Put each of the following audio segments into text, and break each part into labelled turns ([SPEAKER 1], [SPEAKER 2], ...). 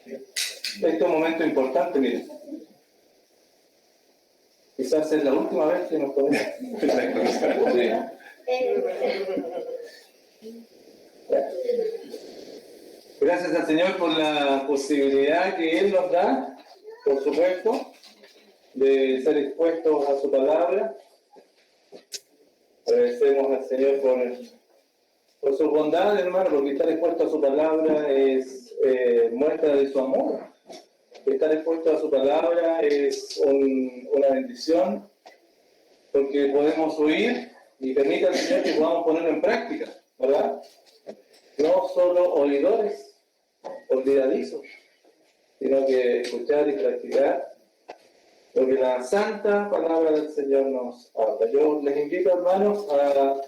[SPEAKER 1] Este es un momento importante, miren. Quizás es la última vez que nos podemos... Gracias al Señor por la posibilidad que Él nos da, por supuesto, de ser expuestos a su palabra. Agradecemos al Señor por su bondad, hermano, porque estar expuesto a su palabra es muestra de su amor. Estar expuesto a su palabra es una bendición, porque podemos oír y permite al Señor que podamos ponerlo en práctica, ¿verdad? No solo oidores, olvidadizos, sino que escuchar y practicar lo que la santa palabra del Señor nos habla. Yo les invito, hermanos, a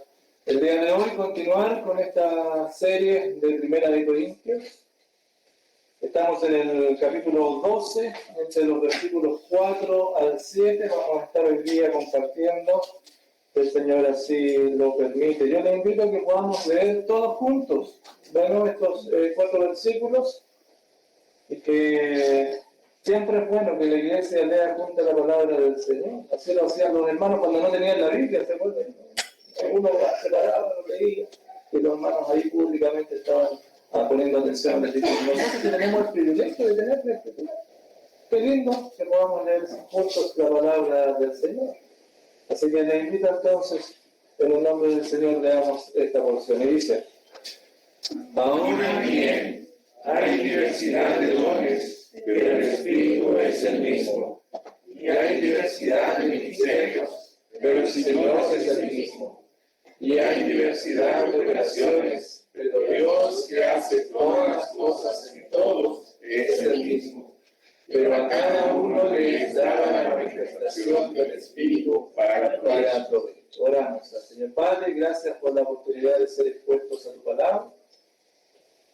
[SPEAKER 1] el día de hoy continuar con esta serie de Primera de Corintios. Estamos en el capítulo 12, entre los versículos 4 al 7. Vamos a estar hoy día compartiendo, el Señor así lo permite. Yo les invito a que podamos leer todos juntos, bueno, estos 4 versículos, y que siempre es bueno que la iglesia lea junto a la palabra del Señor. Así lo hacían los hermanos cuando no tenían la Biblia, ¿se acuerdan? Uno separado, lo leía, y los hermanos ahí públicamente estaban poniendo atención a la escritura. Nosotros tenemos el privilegio de tener la escritura. Qué lindo que podamos leer juntos la palabra del Señor. Así que les invito entonces, en el nombre del Señor, leamos esta porción. Y dice:
[SPEAKER 2] ahora bien, hay diversidad de dones, pero el Espíritu es el mismo. Y hay diversidad de ministerios, pero el Señor es el mismo. Y hay diversidad de operaciones, pero Dios, que hace todas las cosas en todos, es el mismo. Pero a cada uno le es dada la manifestación del Espíritu para provecho.
[SPEAKER 1] Oramos al Señor. Padre, gracias por la oportunidad de ser expuestos a tu palabra.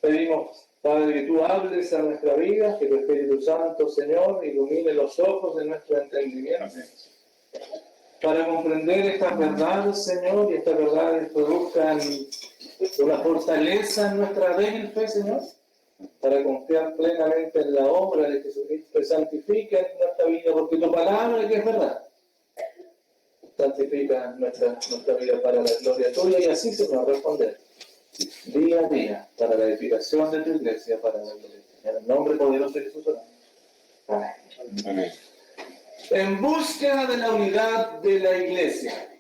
[SPEAKER 1] Pedimos, Padre, que tú hables a nuestra vida, que tu Espíritu Santo, Señor, ilumine los ojos de nuestro entendimiento, para comprender estas verdades, Señor, y estas verdades produzcan una fortaleza en nuestra débil fe, Señor, para confiar plenamente en la obra de Jesucristo, que santifica nuestra vida, porque tu palabra, que es verdad, santifica nuestra vida para la gloria tuya, y así se nos responder día a día para la edificación de tu iglesia, para la gloria. En el nombre poderoso de Jesús oramos. Amén.
[SPEAKER 2] Amén.
[SPEAKER 1] En búsqueda de la unidad de la iglesia.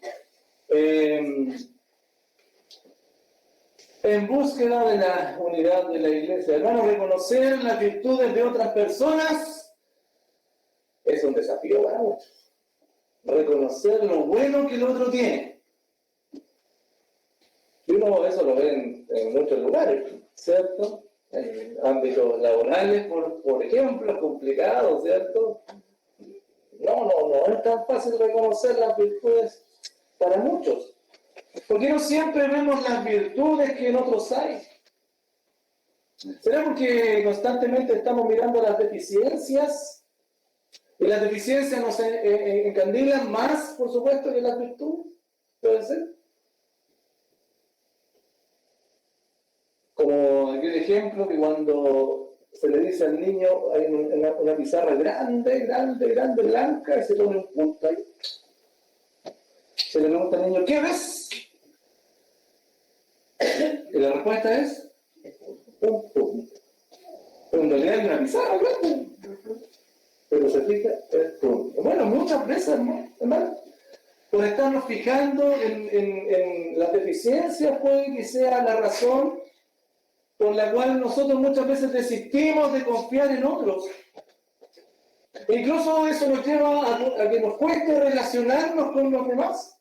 [SPEAKER 1] En búsqueda de la unidad de la iglesia. Hermano, reconocer las virtudes de otras personas es un desafío para muchos. Reconocer lo bueno que el otro tiene. Y uno eso lo ve en muchos lugares, ¿cierto? En ámbitos laborales, por ejemplo, complicados, ¿cierto? No es tan fácil reconocer las virtudes para muchos. Porque no siempre vemos las virtudes que en otros hay. ¿Será porque constantemente estamos mirando las deficiencias? Y las deficiencias nos encandilan más, por supuesto, que las virtudes. ¿Puede ser? Como aquel ejemplo que cuando se le dice al niño, hay una pizarra grande, blanca, y se pone un punto ahí. Se le pregunta al niño, ¿qué ves? Y la respuesta es, un punto. Pero en realidad hay una pizarra grande. Pero se fija el punto. Bueno, muchas veces, hermano, por estarnos fijando en las deficiencias, puede que sea la razón por la cual nosotros muchas veces desistimos de confiar en otros. E incluso eso nos lleva a que nos cueste relacionarnos con los demás.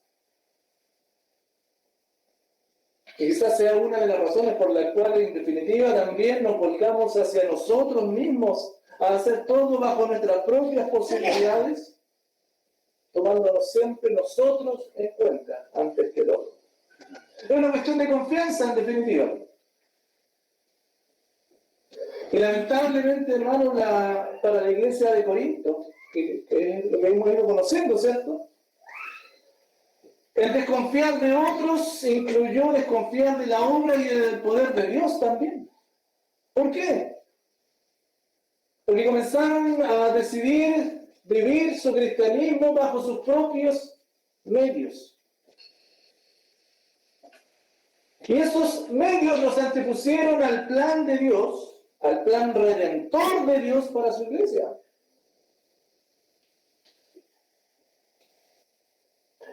[SPEAKER 1] Y esa sea una de las razones por las cuales, en definitiva, también nos volcamos hacia nosotros mismos, a hacer todo bajo nuestras propias posibilidades, tomándonos siempre nosotros en cuenta antes que todo. Es una cuestión de confianza, en definitiva. Y lamentablemente, hermano, para la iglesia de Corinto, que es lo que hemos ido conociendo, ¿cierto? El desconfiar de otros incluyó desconfiar de la obra y del poder de Dios también. ¿Por qué? Porque comenzaron a decidir vivir su cristianismo bajo sus propios medios. Y esos medios los antepusieron al plan de Dios, al plan redentor de Dios para su iglesia.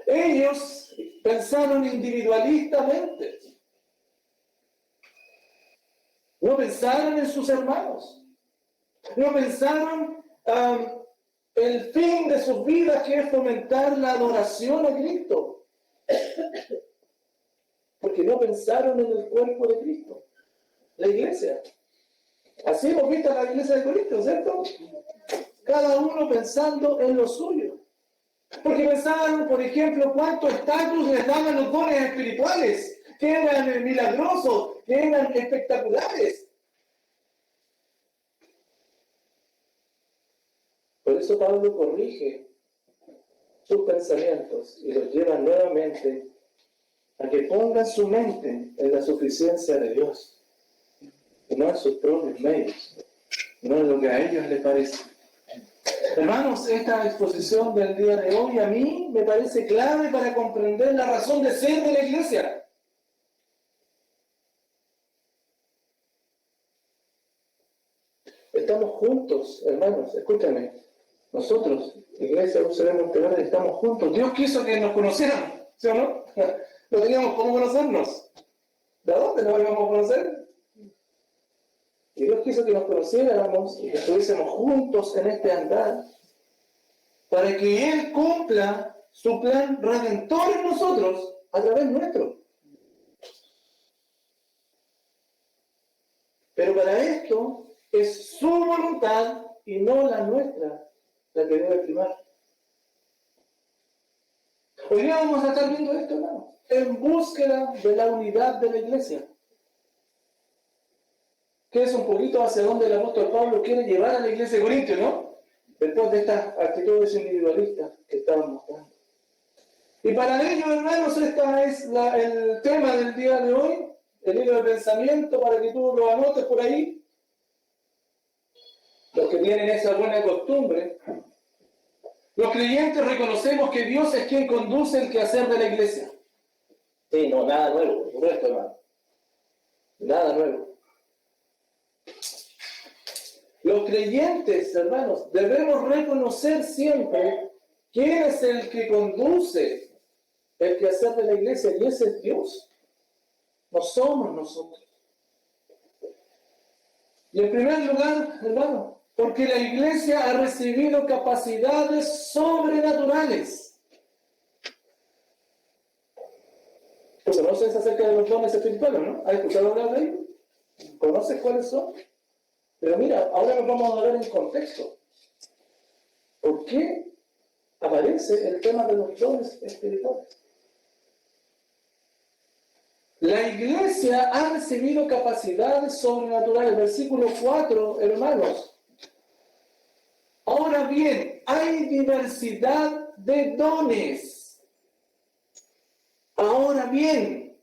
[SPEAKER 1] Ellos pensaron individualistamente. No pensaron en sus hermanos. No pensaron el fin de sus vidas, que es fomentar la adoración a Cristo. Porque no pensaron en el cuerpo de Cristo, la iglesia. Así hemos visto a la iglesia de Corinto, ¿cierto? Cada uno pensando en lo suyo. Porque pensaban, por ejemplo, cuánto estatus les daban los dones espirituales, que eran milagrosos, que eran espectaculares. Por eso Pablo corrige sus pensamientos y los lleva nuevamente a que pongan su mente en la suficiencia de Dios, y no en sus propios medios, no en lo que a ellos les parece. Hermanos, esta exposición del día de hoy a mí me parece clave para comprender la razón de ser de la iglesia. Estamos juntos, hermanos, escúchame. Nosotros, Iglesia UCB Monteverde, estamos juntos. Dios quiso que nos conociéramos, ¿sí o no? No teníamos cómo conocernos. ¿De dónde nos íbamos a conocer? Y Dios quiso que nos conociéramos y que estuviésemos juntos en este andar, para que Él cumpla su plan redentor en nosotros a través nuestro. Pero para esto es su voluntad y no la nuestra la que debe primar. Hoy día vamos a estar viendo esto, hermano, en búsqueda de la unidad de la iglesia, que es un poquito hacia donde el apóstol Pablo quiere llevar a la iglesia de Corinto, ¿no? Después de estas actitudes individualistas que estaban mostrando. Y para ello, hermanos, este es el tema del día de hoy, el hilo de pensamiento, para que tú lo anotes por ahí. Los que tienen esa buena costumbre, los creyentes reconocemos que Dios es quien conduce el quehacer de la iglesia. Sí, no, nada nuevo, por supuesto, hermano. Nada nuevo. Los creyentes, hermanos, debemos reconocer siempre quién es el que conduce el quehacer de la iglesia, y ese es Dios. No somos nosotros. Y en primer lugar, hermano, porque la iglesia ha recibido capacidades sobrenaturales. ¿Tú conoces acerca de los dones espirituales, no? ¿Has escuchado hablar de ellos? ¿Conoces cuáles son? Pero mira, ahora nos vamos a ver en contexto. ¿Por qué aparece el tema de los dones espirituales? La iglesia ha recibido capacidades sobrenaturales. Versículo 4, hermanos. Ahora bien, hay diversidad de dones. Ahora bien,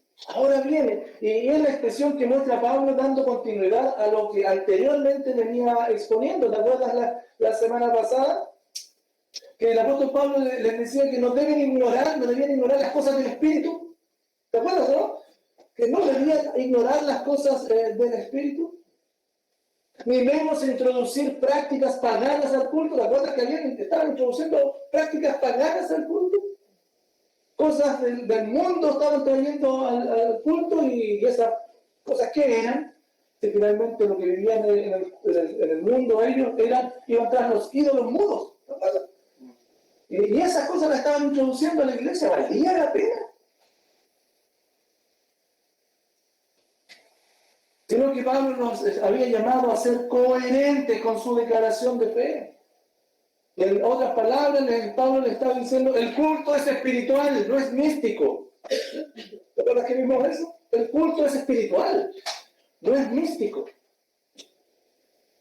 [SPEAKER 1] y es la expresión que muestra Pablo dando continuidad a lo que anteriormente venía exponiendo. ¿Te acuerdas la semana pasada? Que el apóstol Pablo les decía que no debían ignorar las cosas del Espíritu. ¿Te acuerdas, no? Que no debían ignorar las cosas del Espíritu. Ni menos introducir prácticas paganas al culto. ¿Te acuerdas que estaban introduciendo prácticas paganas al culto? Cosas del mundo estaban trayendo al culto, y esas cosas que eran, que finalmente lo que vivían en el mundo ellos iban tras los ídolos mudos. Y esas cosas las estaban introduciendo a la iglesia. ¿Valía la pena? Sino que Pablo nos había llamado a ser coherentes con su declaración de fe. Y en otras palabras, Pablo le estaba diciendo, el culto es espiritual, no es místico. ¿Te acuerdas que vimos eso? El culto es espiritual, no es místico.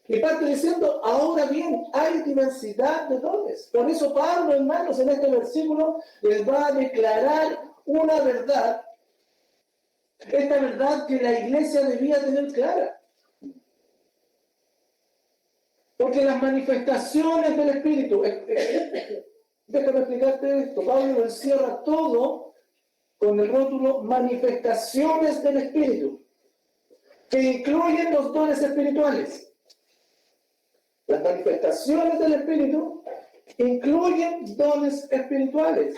[SPEAKER 1] Y parte diciendo, ahora bien, hay diversidad de dones. Por eso Pablo, hermanos, en este versículo les va a declarar una verdad. Esta verdad que la iglesia debía tener clara. Porque las manifestaciones del Espíritu, déjame explicarte esto, Pablo lo encierra todo con el rótulo manifestaciones del Espíritu, que incluyen los dones espirituales. Las manifestaciones del Espíritu incluyen dones espirituales.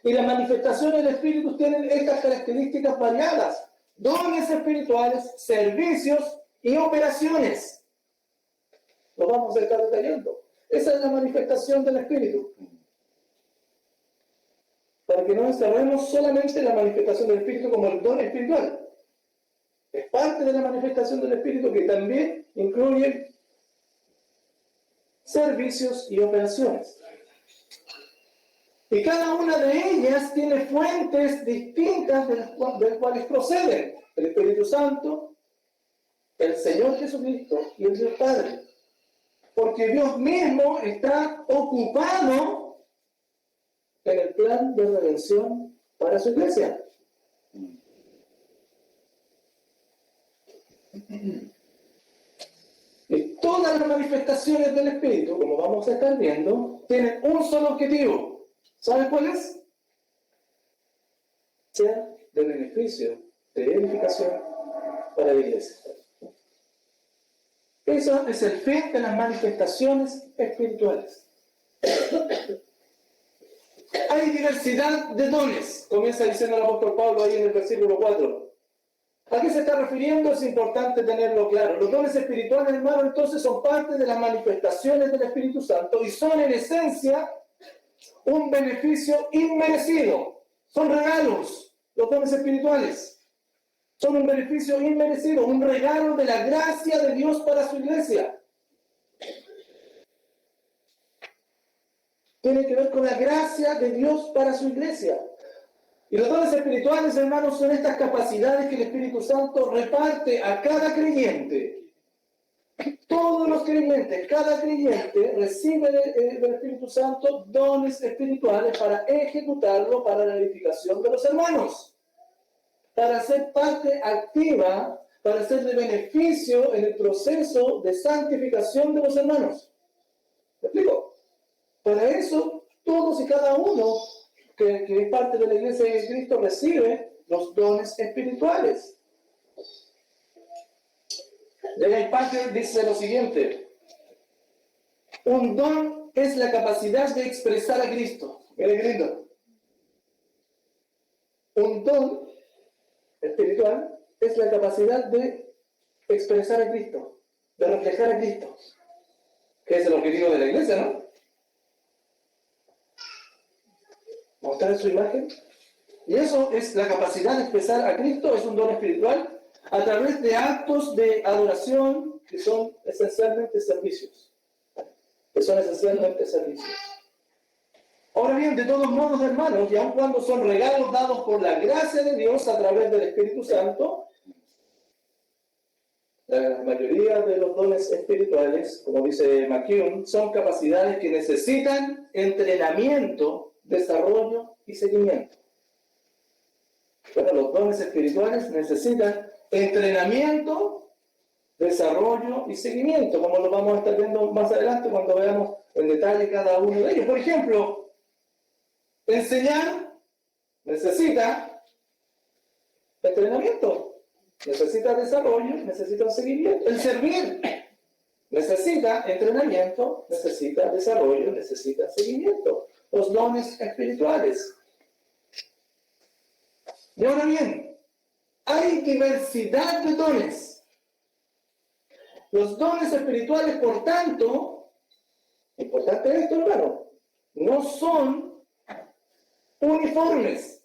[SPEAKER 1] Y las manifestaciones del Espíritu tienen estas características variadas: dones espirituales, servicios y operaciones. Lo vamos a estar detallando. Esa es la manifestación del Espíritu. Para que no encerremos solamente la manifestación del Espíritu como el don espiritual. Es parte de la manifestación del Espíritu que también incluye servicios y operaciones. Y cada una de ellas tiene fuentes distintas de las cuales proceden: el Espíritu Santo, el Señor Jesucristo y el Dios Padre. Porque Dios mismo está ocupado en el plan de redención para su iglesia. Y todas las manifestaciones del Espíritu, como vamos a estar viendo, tienen un solo objetivo. ¿Sabes cuál es? Sea de beneficio, de edificación para la iglesia. Eso es el fin de las manifestaciones espirituales. Hay diversidad de dones, comienza diciendo el apóstol Pablo ahí en el versículo 4. ¿A qué se está refiriendo? Es importante tenerlo claro. Los dones espirituales, hermano, entonces son parte de las manifestaciones del Espíritu Santo y son en esencia un beneficio inmerecido. Son regalos, los dones espirituales. Son un beneficio inmerecido, un regalo de la gracia de Dios para su iglesia. Tiene que ver con la gracia de Dios para su iglesia. Y los dones espirituales, hermanos, son estas capacidades que el Espíritu Santo reparte a cada creyente. Todos los creyentes, cada creyente recibe del Espíritu Santo dones espirituales para ejecutarlo para la edificación de los hermanos. Para ser parte activa, para ser de beneficio en el proceso de santificación de los hermanos. ¿Me explico? Para eso, todos y cada uno que es parte de la iglesia de Cristo recibe los dones espirituales. J.I. Packer dice lo siguiente: un don es la capacidad de expresar a Cristo. Miren qué lindo. Un don espiritual es la capacidad de expresar a Cristo, de reflejar a Cristo, que es el objetivo de la iglesia, ¿no? Mostrar su imagen. Y eso es la capacidad de expresar a Cristo, es un don espiritual, a través de actos de adoración que son esencialmente servicios. Ahora bien, de todos modos, hermanos, y aun cuando son regalos dados por la gracia de Dios a través del Espíritu Santo, la mayoría de los dones espirituales, como dice McCune, son capacidades que necesitan entrenamiento, desarrollo y seguimiento. Bueno, los dones espirituales necesitan entrenamiento, desarrollo y seguimiento, como lo vamos a estar viendo más adelante cuando veamos en detalle cada uno de ellos. Por ejemplo, enseñar necesita entrenamiento, necesita desarrollo, necesita seguimiento. El servir necesita entrenamiento, necesita desarrollo, necesita seguimiento. Los dones espirituales. Y ahora bien, hay diversidad de dones. Los dones espirituales, por tanto, importante esto, hermano, no son uniformes,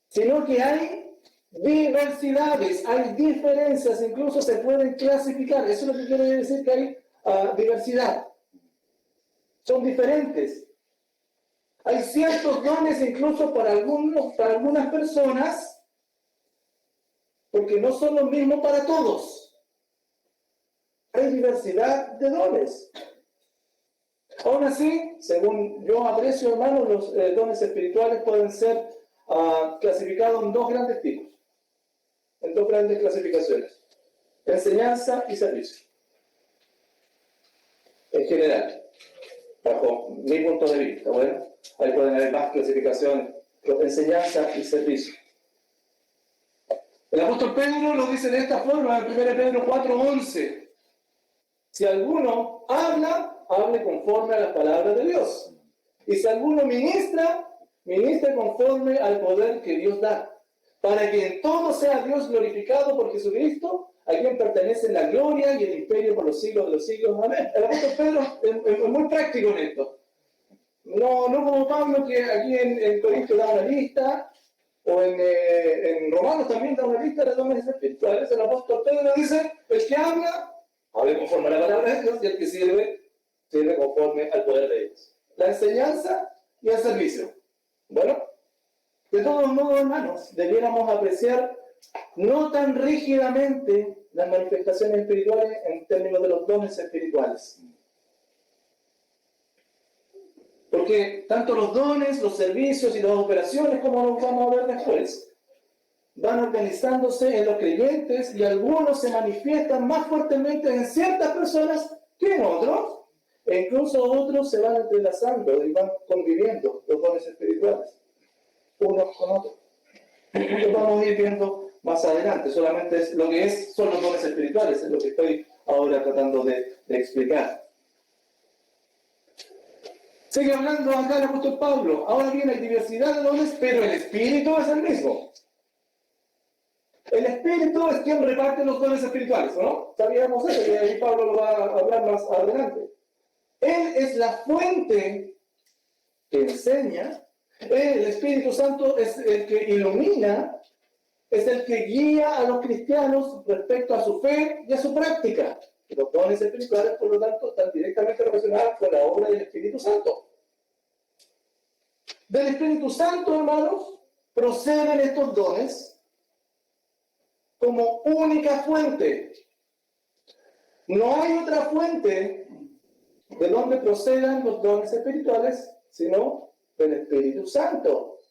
[SPEAKER 1] sino que hay diversidades, hay diferencias, incluso se pueden clasificar. Eso es lo que quiere decir que hay diversidad. Son diferentes. Hay ciertos dones incluso para algunas personas, porque no son los mismos para todos. Hay diversidad de dones. Aún así, según yo aprecio, hermanos, los dones espirituales pueden ser clasificados en dos grandes tipos, en dos grandes clasificaciones: enseñanza y servicio. en general, bajo mi punto de vista. Bueno, ahí pueden haber más clasificaciones, enseñanza y servicio. El apóstol Pedro lo dice de esta forma en 1 Pedro 4:11. Si alguno habla, hable conforme a las palabras de Dios. Y si alguno ministra, ministre conforme al poder que Dios da, para que en todo sea Dios glorificado por Jesucristo, a quien pertenece la gloria y el imperio por los siglos de los siglos. Amén. El apóstol Pedro es muy práctico en esto. No como Pablo, que aquí en Corintios da una lista, o en Romanos también da una lista de dones espirituales. El apóstol Pedro dice: el que habla, hable conforme a la palabra de Dios, y el que sirve conforme al poder de Dios. La enseñanza y el servicio. Bueno, de todos modos, hermanos, debiéramos apreciar no tan rígidamente las manifestaciones espirituales en términos de los dones espirituales. Porque tanto los dones, los servicios y las operaciones, como nos vamos a ver después, van organizándose en los creyentes y algunos se manifiestan más fuertemente en ciertas personas que en otros, e incluso otros se van entrelazando y van conviviendo los dones espirituales, unos con otros. Lo vamos a ir viendo más adelante, solamente es lo que son los dones espirituales, es lo que estoy ahora tratando de explicar. Sigue hablando acá el apóstol Pablo. Ahora bien, hay diversidad de dones, pero el Espíritu es el mismo. El Espíritu es quien reparte los dones espirituales, ¿no? Sabíamos eso, y ahí Pablo lo va a hablar más adelante. Él es la fuente que enseña. El Espíritu Santo es el que ilumina, es el que guía a los cristianos respecto a su fe y a su práctica. Los dones espirituales, por lo tanto, están directamente relacionados con la obra del Espíritu Santo. Del Espíritu Santo, hermanos, proceden estos dones como única fuente. No hay otra fuente de donde procedan los dones espirituales, sino del Espíritu Santo.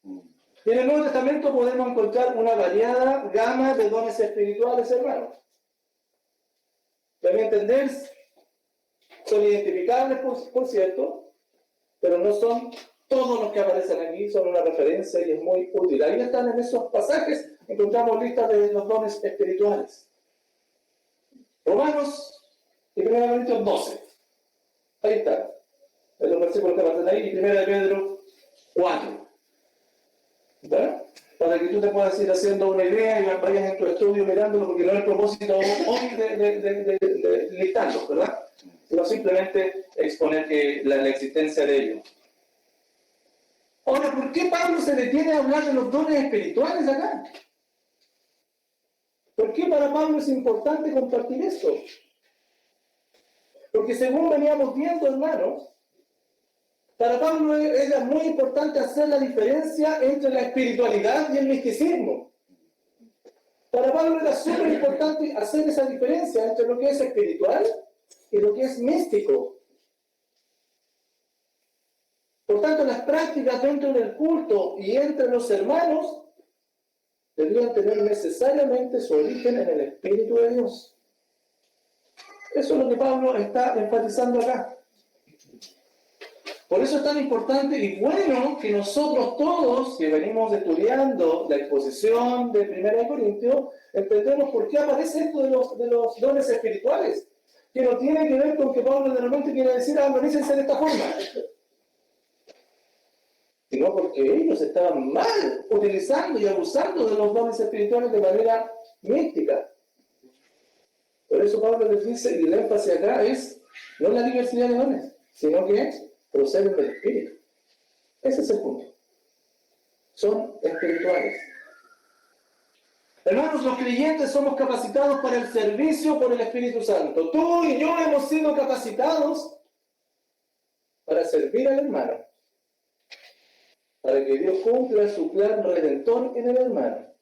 [SPEAKER 1] Y en el Nuevo Testamento podemos encontrar una variada gama de dones espirituales, hermanos. Deben entender, son identificables, por cierto, pero no son todos los que aparecen aquí, son una referencia y es muy útil. Ahí están, en esos pasajes, encontramos listas de los dones espirituales. Romanos y 1 Corintios 12. Ahí está. En los versículos que aparecen ahí, y 1 Pedro 4. ¿Verdad? Para que tú te puedas ir haciendo una idea y vayas en tu estudio mirándolo, porque no es el propósito hoy de listarlos, ¿verdad? Sino simplemente exponer la existencia de ellos. Ahora, ¿por qué Pablo se detiene a hablar de los dones espirituales acá? ¿Por qué para Pablo es importante compartir esto? Porque según veníamos viendo, hermanos, para Pablo era muy importante hacer la diferencia entre la espiritualidad y el misticismo. Para Pablo era súper importante hacer esa diferencia entre lo que es espiritual y lo que es místico. Por tanto, las prácticas dentro del culto y entre los hermanos deberían tener necesariamente su origen en el Espíritu de Dios. Eso es lo que Pablo está enfatizando acá. Por eso es tan importante y bueno que nosotros todos, que venimos estudiando la exposición de 1 Corintios, entendemos por qué aparece esto de los dones espirituales, que no tiene que ver con que Pablo de repente quiere decir, organícense de esta forma, sino porque ellos estaban mal utilizando y abusando de los dones espirituales de manera mística. Por eso Pablo les dice, y el énfasis acá es no la diversidad de dones, sino que proceden del Espíritu. Ese es el punto. Son espirituales. Hermanos, los creyentes somos capacitados para el servicio por el Espíritu Santo. Tú y yo hemos sido capacitados para servir al hermano, para que Dios cumpla su plan redentor en el hermano,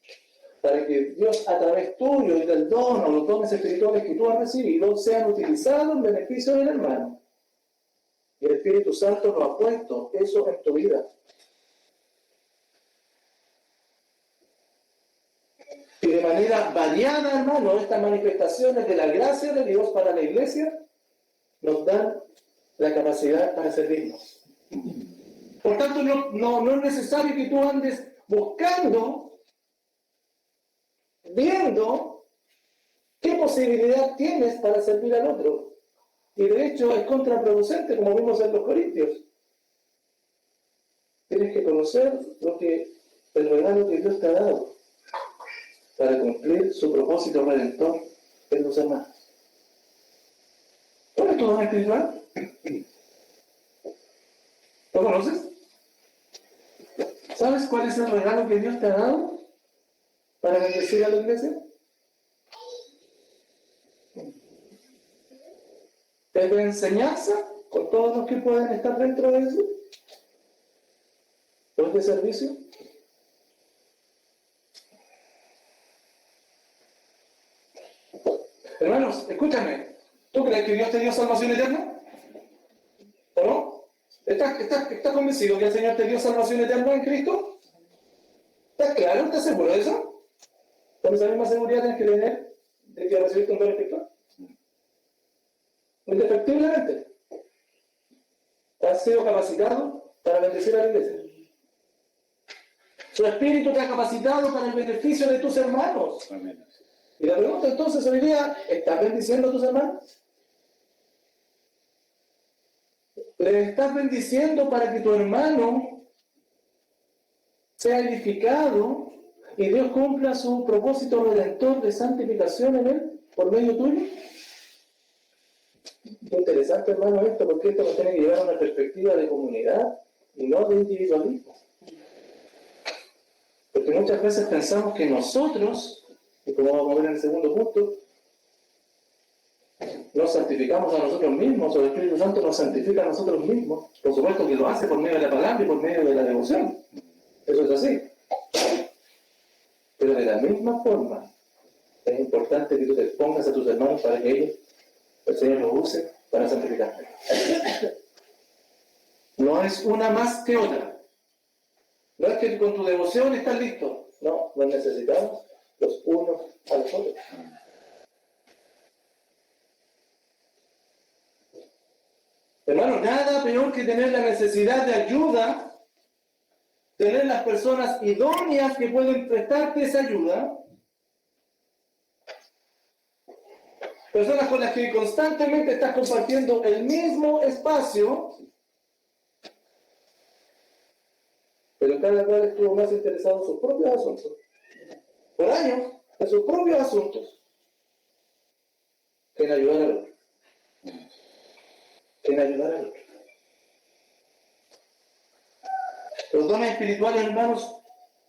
[SPEAKER 1] para que Dios a través tuyo y del don o los dones espirituales que tú has recibido sean utilizados en beneficio del hermano. Y el Espíritu Santo nos ha puesto eso en tu vida. Y de manera variada, hermano, estas manifestaciones de la gracia de Dios para la iglesia nos dan la capacidad para servirnos. Por tanto, no es necesario que tú andes buscando, viendo qué posibilidad tienes para servir al otro. Y de hecho es contraproducente, como vimos en los Corintios. Tienes que conocer el regalo que Dios te ha dado para cumplir su propósito redentor en los demás. ¿Cuál es tu don espiritual? ¿Lo conoces? ¿Sabes cuál es el regalo que Dios te ha dado para bendecir a la iglesia? ¿Es de enseñanza con todos los que pueden estar dentro de eso? ¿O es de servicio? Hermanos, escúchame. ¿Tú crees que Dios te dio salvación eterna? ¿O no? ¿Estás convencido que el Señor te dio salvación eterna en Cristo? ¿Estás claro? ¿Estás seguro de eso? ¿Con esa misma seguridad tienes que tener de que recibiste un don espiritual? Indefectiblemente. Has sido capacitado para bendecir a la iglesia. Su espíritu te ha capacitado para el beneficio de tus hermanos.
[SPEAKER 2] Amén.
[SPEAKER 1] Y la pregunta entonces hoy día, ¿estás bendiciendo a tus hermanos? ¿Le estás bendiciendo para que tu hermano sea edificado y Dios cumpla su propósito redentor de santificación en él por medio tuyo? Qué interesante, hermano, esto, porque esto nos tiene que llevar a una perspectiva de comunidad y no de individualismo. Porque muchas veces pensamos que nosotros, y como vamos a ver en el segundo punto, nos santificamos a nosotros mismos, o el Espíritu Santo nos santifica a nosotros mismos. Por supuesto que lo hace por medio de la palabra y por medio de la devoción. Eso es así. Pero de la misma forma, es importante que tú te expongas a tus hermanos para que ellos, el Señor los use para santificarte. No es una más que otra. No es que con tu devoción estás listo. No, nos necesitamos los unos a los otros. Hermano, nada peor que tener la necesidad de ayuda, tener las personas idóneas que pueden prestarte esa ayuda, personas con las que constantemente estás compartiendo el mismo espacio, pero cada cual estuvo más interesado en sus propios asuntos, por años, en sus propios asuntos, que en ayudar al otro. En ayudar al otro. Los dones espirituales, hermanos,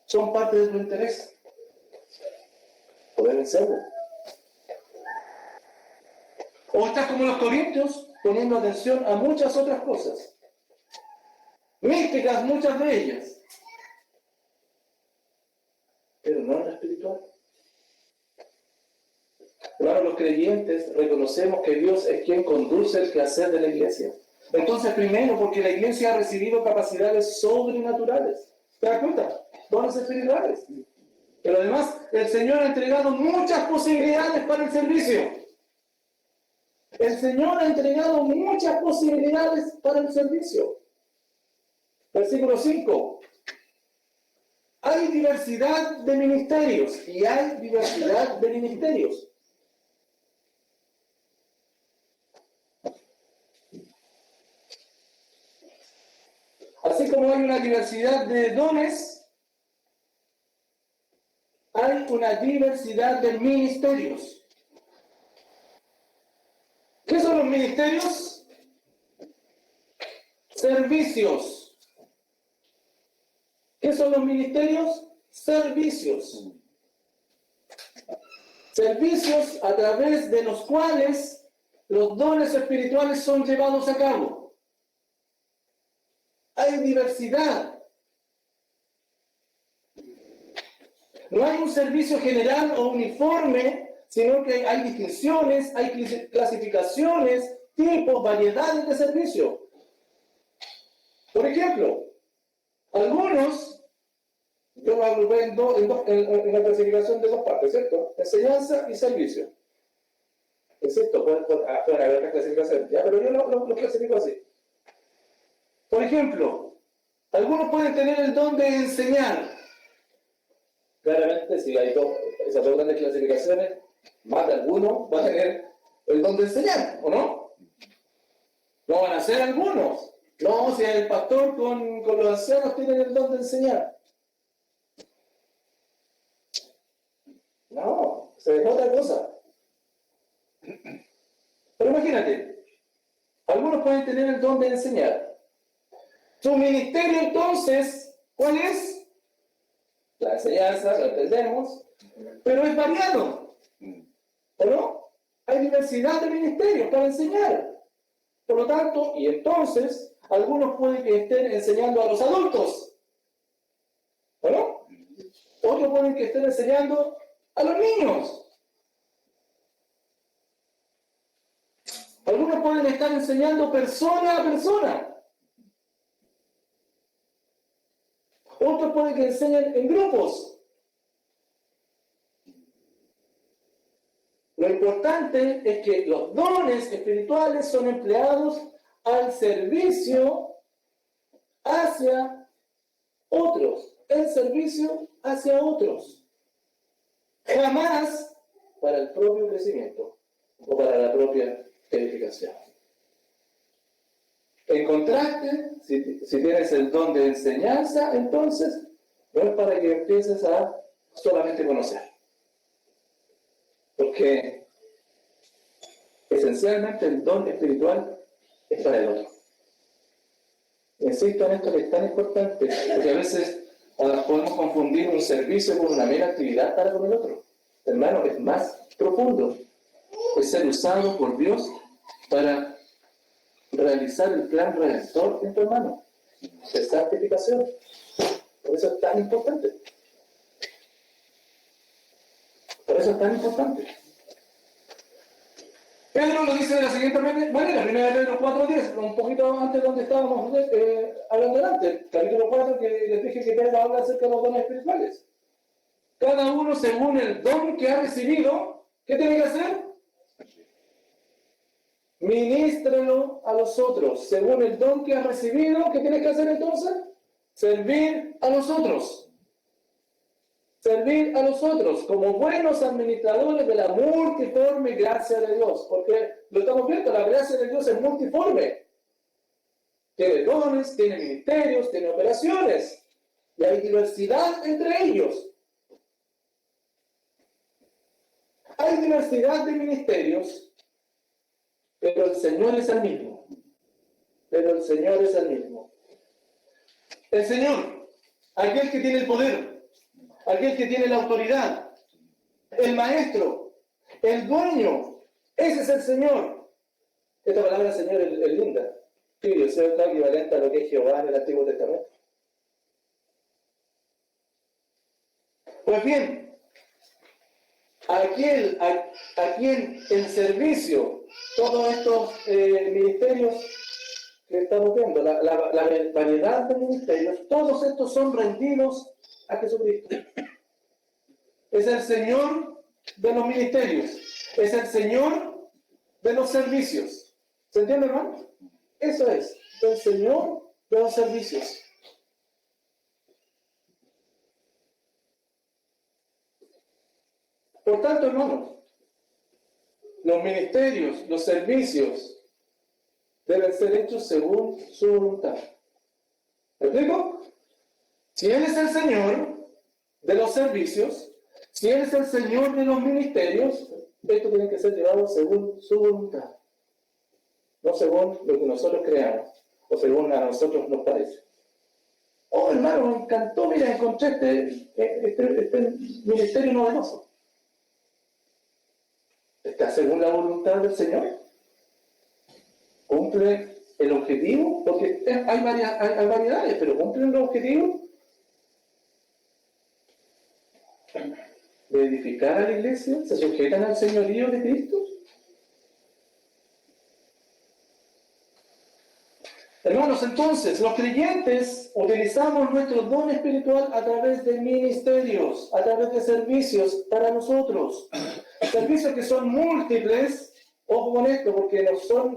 [SPEAKER 1] son parte de tu interés. Pueden serlo. O estás como los corintios, poniendo atención a muchas otras cosas. Místicas, muchas de ellas. Pero no en lo espiritual. Claro, los creyentes reconocemos que Dios es quien conduce el quehacer de la iglesia. Entonces, primero, porque la iglesia ha recibido capacidades sobrenaturales. ¿Te das cuenta? Dones espirituales. Pero además, el Señor ha entregado muchas posibilidades para el servicio. El Señor ha entregado muchas posibilidades para el servicio. Versículo 5. Hay diversidad de ministerios y hay diversidad de ministerios. Así como hay una diversidad de dones, hay una diversidad de ministerios. ¿Qué son los ministerios? Servicios. ¿Qué son los ministerios? Servicios. Servicios a través de los cuales los dones espirituales son llevados a cabo. Hay diversidad. No hay un servicio general o uniforme, sino que hay distinciones, hay clasificaciones, tipos, variedades de servicio. Por ejemplo, algunos, yo lo agrupé en la clasificación de dos partes, ¿cierto? Enseñanza y servicio. Insisto, pueden haber otras clasificaciones, ¿ya? Pero yo lo clasifico así. Por ejemplo, algunos pueden tener el don de enseñar. Claramente, si hay esas dos grandes clasificaciones, más de alguno va a tener el don de enseñar, ¿o no? No van a ser algunos. No, si el pastor con los ancianos tienen el don de enseñar. No, se es otra cosa. Pero imagínate, algunos pueden tener el don de enseñar. Su ministerio entonces, ¿cuál es? La enseñanza, lo entendemos, pero es variado, ¿o no? Hay diversidad de ministerios para enseñar. Por lo tanto, y entonces, algunos pueden que estén enseñando a los adultos, ¿o no? Otros pueden que estén enseñando a los niños. Algunos pueden estar enseñando persona a persona. Otros pueden que enseñen en grupos. Lo importante es que los dones espirituales son empleados al servicio hacia otros. El servicio hacia otros. Jamás para el propio crecimiento o para la propia edificación. En contraste, si tienes el don de enseñanza, entonces no es para que empieces a solamente conocer. Porque esencialmente el don espiritual es para el otro. Insisto en esto que es tan importante, porque a veces podemos confundir un servicio con una mera actividad para con el otro. Hermano, es más profundo. Es ser usado por Dios para realizar el plan redentor en tu hermano, de santificación. Por eso es tan importante. Por eso es tan importante. Pedro lo dice de la siguiente manera, 1 Pedro 4:10, un poquito antes de donde estábamos hablando antes, capítulo 4, que les dije que Pedro habla acerca de los dones espirituales. Cada uno según el don que ha recibido, ¿qué tiene que hacer? Ministrelo a los otros. Según el don que has recibido, ¿qué tienes que hacer entonces? Servir a los otros. Servir a los otros como buenos administradores de la multiforme gracia de Dios. Porque lo estamos viendo, la gracia de Dios es multiforme. Tiene dones, tiene ministerios, tiene operaciones. Y hay diversidad entre ellos. Hay diversidad de ministerios, pero el Señor es el mismo. Pero el Señor es el mismo. El Señor, aquel que tiene el poder, aquel que tiene la autoridad, el maestro, el dueño, ese es el Señor. Esta palabra Señor es linda. Sí, es equivalente a lo que es Jehová en el Antiguo Testamento. Pues bien, a quien el servicio, todos estos ministerios que estamos viendo, la variedad de ministerios, todos estos son rendidos a Jesucristo. Es el Señor de los ministerios, es el Señor de los servicios. ¿Se entiende, hermano? Eso es, el Señor de los servicios. Por tanto, hermanos, los ministerios, los servicios, deben ser hechos según su voluntad. ¿Me explico? Si Él es el Señor de los servicios, si Él es el Señor de los ministerios, esto tiene que ser llevado según su voluntad. No según lo que nosotros creamos, o según a nosotros nos parece. Oh, hermano, me encantó, mira, encontré este ministerio novedoso. ¿Está según la voluntad del Señor? ¿Cumple el objetivo? Porque hay variedades, pero ¿cumplen el objetivo de edificar a la iglesia? ¿Se sujetan al señorío de Cristo? Hermanos, entonces, los creyentes utilizamos nuestro don espiritual a través de ministerios, a través de servicios para nosotros. Servicios que son múltiples Ojo con esto, porque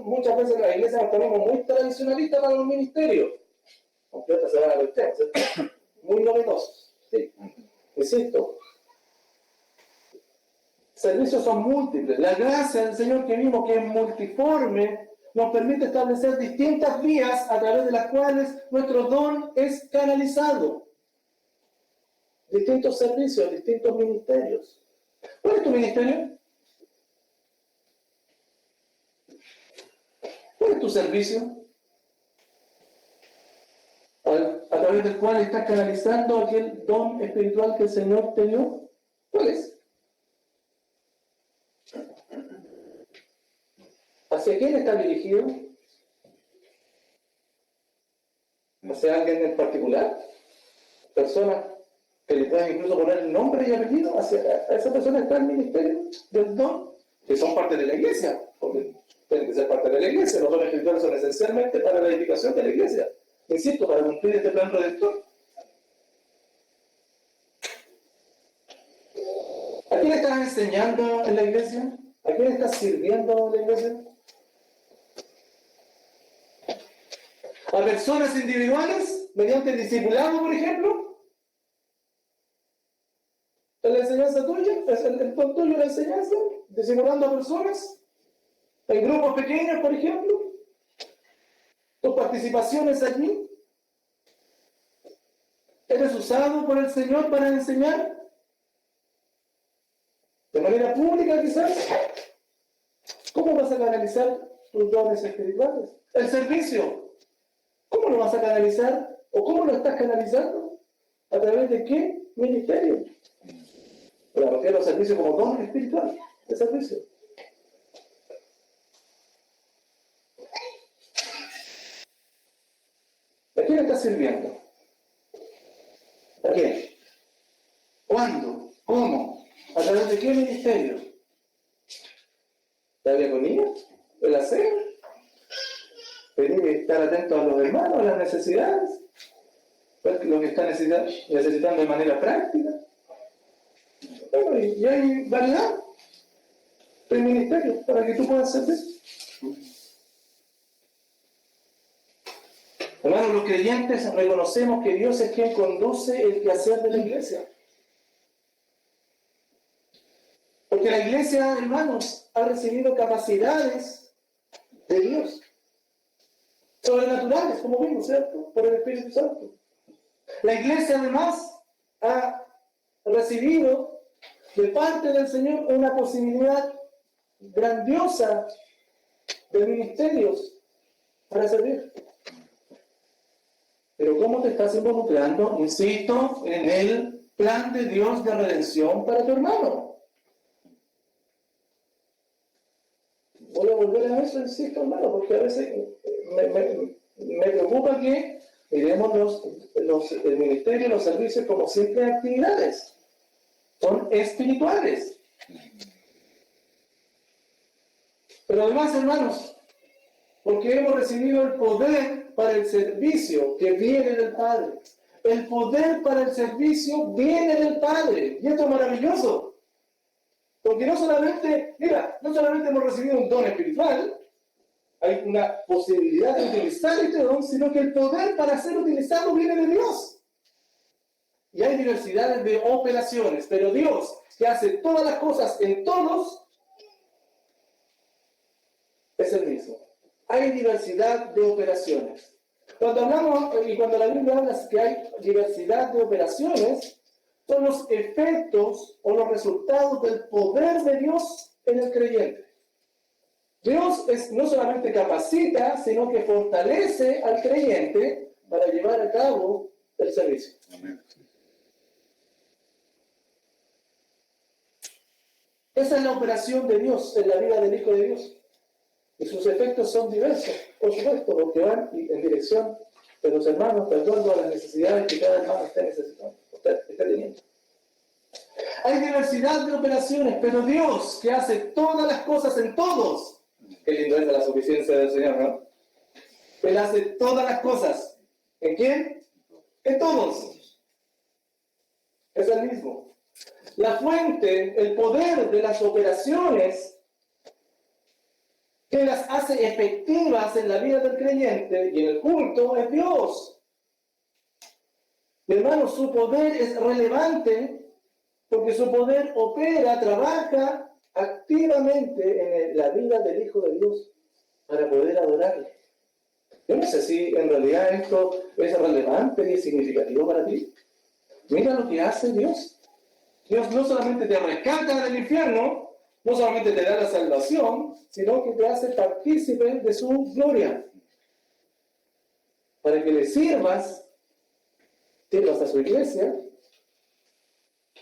[SPEAKER 1] muchas veces en la iglesia nos ponemos muy tradicionalistas para los ministerios. Aunque otras se van a los extremos, ¿cierto? Muy novedosos. Sí. Insisto. Servicios son múltiples. La gracia del Señor que vimos, que es multiforme, nos permite establecer distintas vías a través de las cuales nuestro don es canalizado. Distintos servicios, distintos ministerios. ¿Cuál es tu ministerio? ¿Cuál es tu servicio? A través del cual estás canalizando aquel don espiritual que el Señor te dio. ¿Cuál es? ¿Hacia quién está dirigido? ¿Hacia alguien en particular? ¿Personas que le puedan incluso poner nombre y apellido? ¿Hacia a esa persona está el ministerio del don? Que son parte de la iglesia, porque tienen que ser parte de la iglesia. Los dones espirituales son esencialmente para la edificación de la iglesia. Insisto, para cumplir este plan redactor. ¿A quién estás enseñando en la iglesia? ¿A quién estás sirviendo en la iglesia? ¿A personas individuales? ¿Mediante el discipulado, por ejemplo? ¿En la enseñanza tuya? ¿Es el don tuyo la enseñanza? ¿Discipulando a personas? ¿En grupos pequeños, por ejemplo? ¿Tus participaciones allí? ¿Eres usado por el Señor para enseñar? ¿De manera pública quizás? ¿Cómo vas a canalizar tus dones espirituales? El servicio. ¿Cómo lo vas a canalizar? ¿O cómo lo estás canalizando? ¿A través de qué ministerio? Pero refiero al servicio como don espiritual de servicio. ¿A quién estás sirviendo? ¿A quién? ¿Cuándo? ¿Cómo? ¿A través de qué ministerio? ¿La diaconía? ¿El aseo? ¿Pedir estar atento a los hermanos, a las necesidades? Lo que están necesitando de manera práctica. Bueno, y hay variedad de ministerios para que tú puedas servir. Hermanos, los creyentes reconocemos que Dios es quien conduce el quehacer de la iglesia. Porque la iglesia, hermanos, ha recibido capacidades de Dios. Sobrenaturales, como vimos, ¿cierto? Por el Espíritu Santo. La iglesia, además, ha recibido de parte del Señor una posibilidad grandiosa de ministerios para servir. Pero ¿cómo te estás involucrando, insisto, en el plan de Dios de redención para tu hermano? Voy a volver a eso, insisto, hermano, porque a veces me preocupa que miremos el ministerio, los servicios como simples actividades. Son espirituales. Pero además, hermanos, porque hemos recibido el poder para el servicio que viene del Padre. El poder para el servicio viene del Padre. Y esto es maravilloso. Porque no solamente hemos recibido un don espiritual, hay una posibilidad de utilizar este don, sino que el poder para ser utilizado viene de Dios. Y hay diversidades de operaciones, pero Dios, que hace todas las cosas en todos, es el mismo. Hay diversidad de operaciones. Cuando hablamos, y cuando la Biblia habla que hay diversidad de operaciones, son los efectos o los resultados del poder de Dios en el creyente. Dios no solamente capacita, sino que fortalece al creyente para llevar a cabo el servicio. Amén. Esa es la operación de Dios en la vida del Hijo de Dios. Y sus efectos son diversos, por supuesto, porque van en dirección de los hermanos, de acuerdo a las necesidades que cada hermano esté necesitando, esté teniendo. Hay diversidad de operaciones, pero Dios, que hace todas las cosas en todos, qué lindo es la suficiencia del Señor, ¿no? Él hace todas las cosas. ¿En quién? En todos. Es el mismo. La fuente, el poder de las operaciones que las hace efectivas en la vida del creyente y en el culto es Dios. Mi hermano, su poder es relevante porque su poder opera, trabaja activamente en la vida del Hijo de Dios para poder adorarle. Yo no sé si en realidad esto es relevante y significativo para ti. Mira lo que hace Dios. Dios no solamente te rescata del infierno, no solamente te da la salvación, sino que te hace partícipe de su gloria. Para que le sirvas a su iglesia,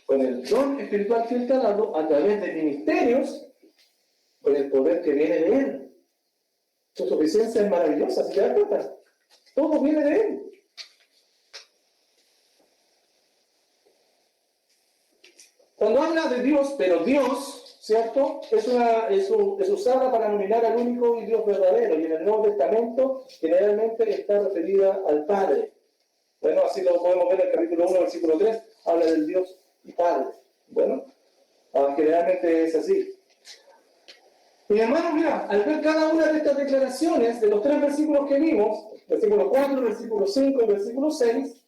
[SPEAKER 1] con el don espiritual que Él te ha dado, a través de ministerios, con el poder que viene de Él. Su suficiencia es maravillosa, ¿se te das cuenta? Todo viene de Él. Cuando habla de Dios, pero Dios, ¿cierto? Es usada para nominar al único y Dios verdadero, y en el Nuevo Testamento generalmente está referida al Padre. Bueno, así lo podemos ver en el capítulo 1, versículo 3, habla del Dios y Padre. Bueno, generalmente es así. Mi hermano, mira, al ver cada una de estas declaraciones, de los 3 versículos que vimos, versículo 4, versículo 5 y versículo 6,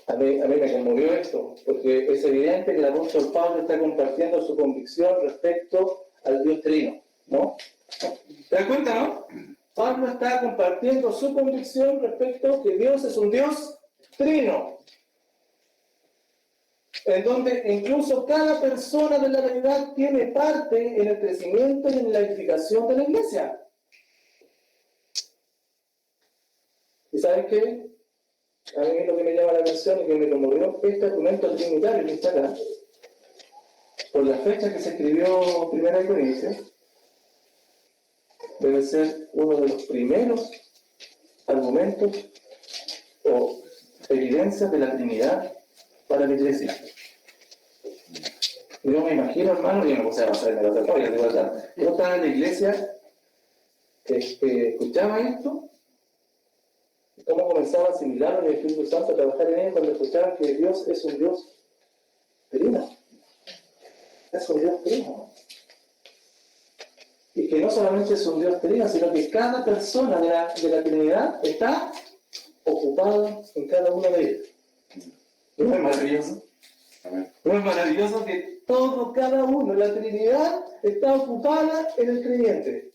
[SPEAKER 1] a mí me conmovió esto, porque es evidente que el apóstol Pablo está compartiendo su convicción respecto al Dios Trino, ¿no? ¿Te das cuenta, no? Pablo está compartiendo su convicción respecto a que Dios es un Dios trino, en donde incluso cada persona de la realidad tiene parte en el crecimiento y en la edificación de la iglesia. ¿Y sabes qué? A mí lo que me llama la atención y que me conmovió este argumento trinitario que está acá, por la fecha que se escribió Primera de Corintios, debe ser uno de los primeros argumentos o evidencias de la Trinidad para la iglesia. Yo me imagino, hermano, yo no puedo pasar en la historia, de verdad. Yo estaba en la iglesia que escuchaba esto, cómo comenzaba a asimilar el Espíritu Santo a trabajar en él cuando escuchaban que Dios es un Dios trino. Es un Dios trino. Y que no solamente es un Dios trino, sino que cada persona de la Trinidad está ocupada en cada uno de ellos. ¿No es maravilloso? ¿No es maravilloso que cada uno de la Trinidad está ocupada en el creyente?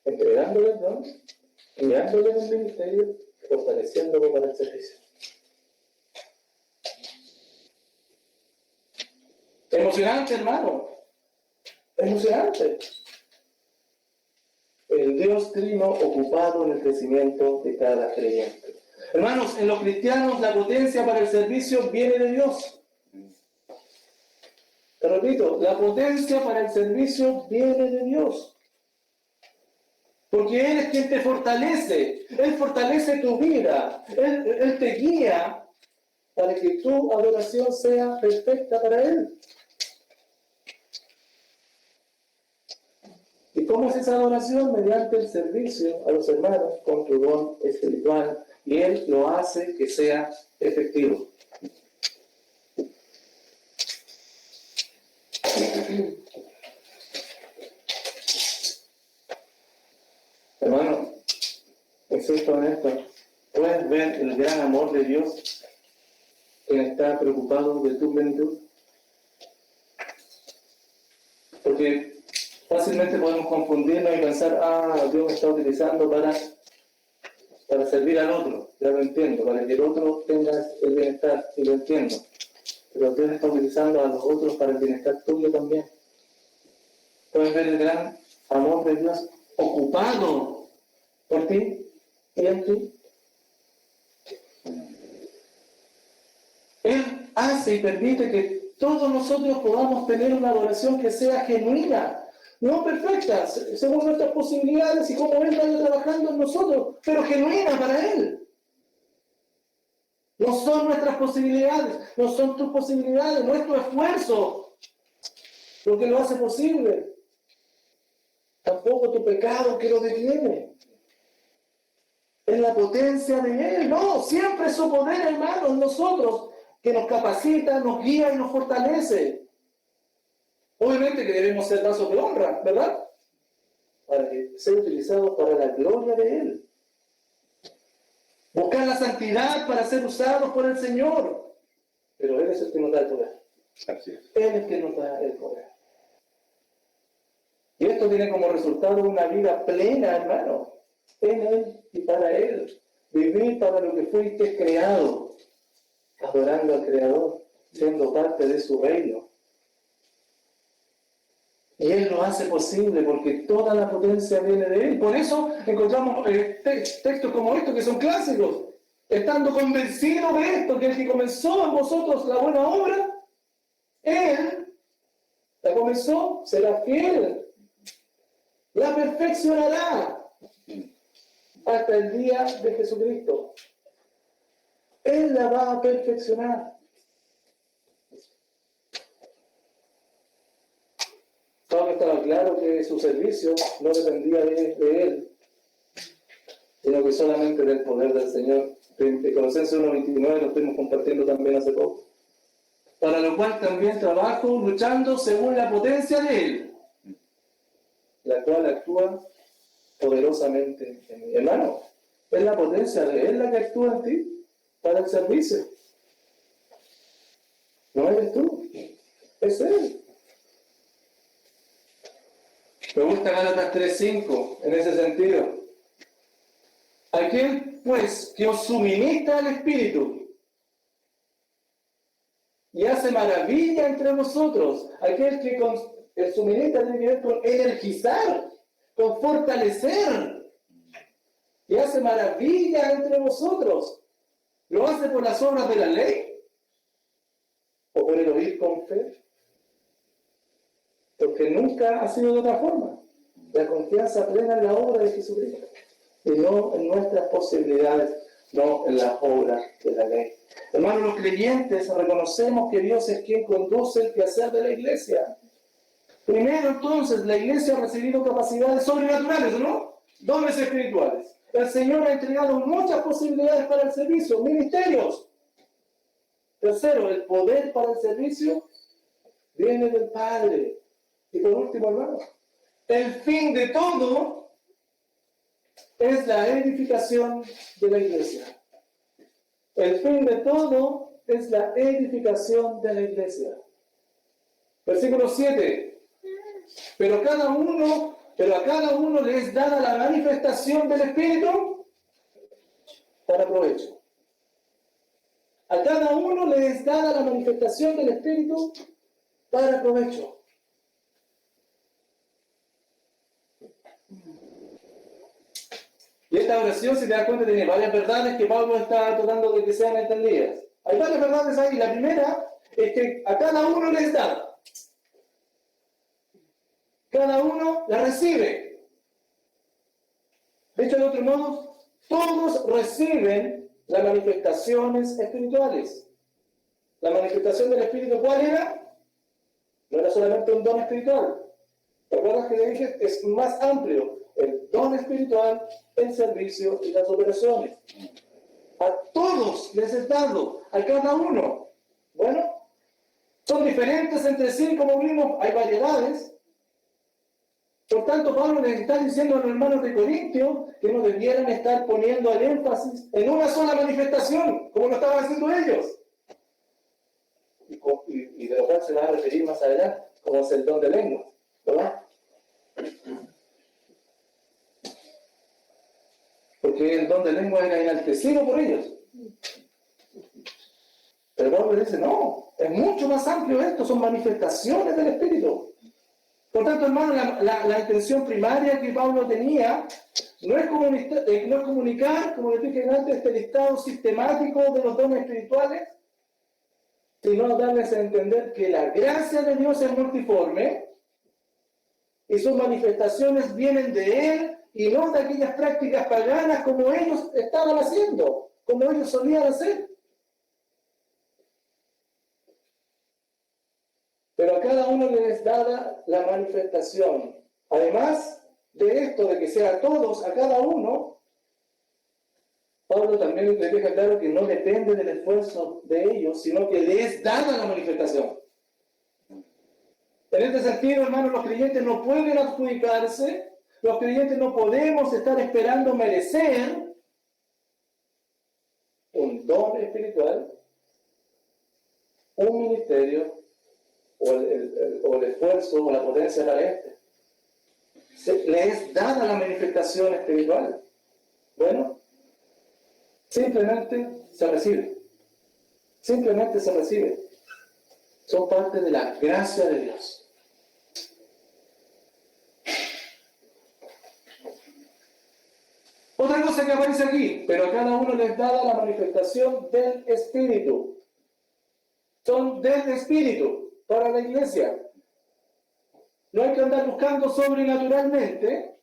[SPEAKER 1] Entregándole el don, guiándole en el ministerio, fortaleciéndolo para el servicio. Emocionante, hermano. Emocionante. El Dios trino ocupado en el crecimiento de cada creyente. Hermanos, en los cristianos la potencia para el servicio viene de Dios. Te repito, la potencia para el servicio viene de Dios. Porque Él es quien te fortalece. Él fortalece tu vida. Él te guía para que tu adoración sea perfecta para Él. ¿Y cómo es esa adoración? Mediante el servicio a los hermanos con tu don espiritual. Y Él lo hace que sea efectivo. Hermano, insisto en esto, ¿puedes ver el gran amor de Dios quien está preocupado de tu plenitud? Porque fácilmente podemos confundirnos y pensar, Dios me está utilizando para servir al otro, ya lo entiendo, para que el otro tenga el bienestar, y lo entiendo. Pero Dios está utilizando a los otros para el bienestar tuyo también. Puedes ver el gran amor de Dios ocupado por ti y en ti. Él hace y permite que todos nosotros podamos tener una adoración que sea genuina, no perfecta, según nuestras posibilidades y como Él vaya trabajando en nosotros, pero genuina para Él. No son nuestras posibilidades, no son tus posibilidades, no es tu esfuerzo lo que lo hace posible. Tampoco tu pecado que lo detiene. Es la potencia de Él. No, siempre es su poder, hermanos, nosotros, que nos capacita, nos guía y nos fortalece. Obviamente que debemos ser vasos de honra, ¿verdad? Para que sea utilizado para la gloria de Él. Buscar la santidad para ser usados por el Señor. Pero Él es el que nos da el poder.
[SPEAKER 2] Así es.
[SPEAKER 1] Él es el que nos da el poder. Y esto tiene como resultado una vida plena, hermano. En Él y para Él. Vivir para lo que fuiste creado. Adorando al Creador. Siendo parte de su reino. Y Él lo hace posible porque toda la potencia viene de Él. Por eso encontramos textos como estos que son clásicos. Estando convencido de esto, que el que comenzó en vosotros la buena obra, Él la comenzó, será fiel, la perfeccionará hasta el día de Jesucristo. Él la va a perfeccionar. Pablo estaba claro que su servicio no dependía de él, sino que solamente del poder del Señor. De Colosenses 1:29 lo estuvimos compartiendo también hace poco. Para lo cual también trabajo luchando según la potencia de Él, la cual actúa poderosamente en mí. Hermano, es la potencia de Él la que actúa en ti para el servicio. No eres tú, es Él. Me gusta Gálatas 3:5 en ese sentido. Aquel, pues, que os suministra el Espíritu y hace maravilla entre vosotros, aquel que el suministra tiene que ver con energizar, con fortalecer, y hace maravilla entre vosotros, ¿lo hace por las obras de la ley o por el oír con fe? Porque nunca ha sido de otra forma. La confianza plena en la obra de Jesucristo y no en nuestras posibilidades, no en las obras de la ley. Hermanos, los creyentes reconocemos que Dios es quien conduce el quehacer de la iglesia. Primero, entonces, la iglesia ha recibido capacidades sobrenaturales, ¿no? Dones espirituales. El Señor ha entregado muchas posibilidades para el servicio, ministerios. Tercero, el poder para el servicio viene del Padre. Y por último, hermanos, el fin de todo es la edificación de la iglesia. El fin de todo es la edificación de la iglesia. Versículo 7. Pero a cada uno le es dada la manifestación del Espíritu para provecho. A cada uno le es dada la manifestación del Espíritu para provecho. Y esta oración, si te das cuenta, tiene varias verdades que Pablo está tratando de que sean entendidas. Hay varias verdades ahí. La primera es que a cada uno les da. Cada uno la recibe. Dicho de otro modo, todos reciben las manifestaciones espirituales. La manifestación del Espíritu, ¿cuál era? No era solamente un don espiritual. ¿Te acuerdas que le dije? Es más amplio. El don espiritual, el servicio y las operaciones. A todos les es dado, a cada uno. Bueno, son diferentes entre sí, como vimos, hay variedades. Por tanto, Pablo les está diciendo a los hermanos de Corintios que no debieran estar poniendo el énfasis en una sola manifestación, como lo estaban haciendo ellos. Y de lo cual se va a referir más adelante, como es el don de lengua, ¿verdad? Porque el don de lengua era enaltecido por ellos. Pero Pablo dice, no, es mucho más amplio esto, son manifestaciones del Espíritu. Por tanto, hermano, la intención primaria que Pablo tenía no es comunicar, como les dije antes, este listado sistemático de los dones espirituales, sino darles a entender que la gracia de Dios es multiforme y sus manifestaciones vienen de Él y no de aquellas prácticas paganas como ellos estaban haciendo, como ellos solían hacer. Pero a cada uno les dada la manifestación. Además de esto, de que sea a todos, a cada uno, Pablo también les deja claro que no depende del esfuerzo de ellos, sino que les es dada la manifestación. En este sentido, hermanos, los creyentes no pueden adjudicarse, los creyentes no podemos estar esperando merecer un don espiritual, un ministerio o el esfuerzo o la potencia para este. Le es dada la manifestación espiritual. Bueno, simplemente se recibe. Simplemente se recibe. Son parte de la gracia de Dios. Otra cosa que aparece aquí, pero a cada uno les dada la manifestación del Espíritu. Son del Espíritu para la iglesia. No hay que andar buscando sobrenaturalmente,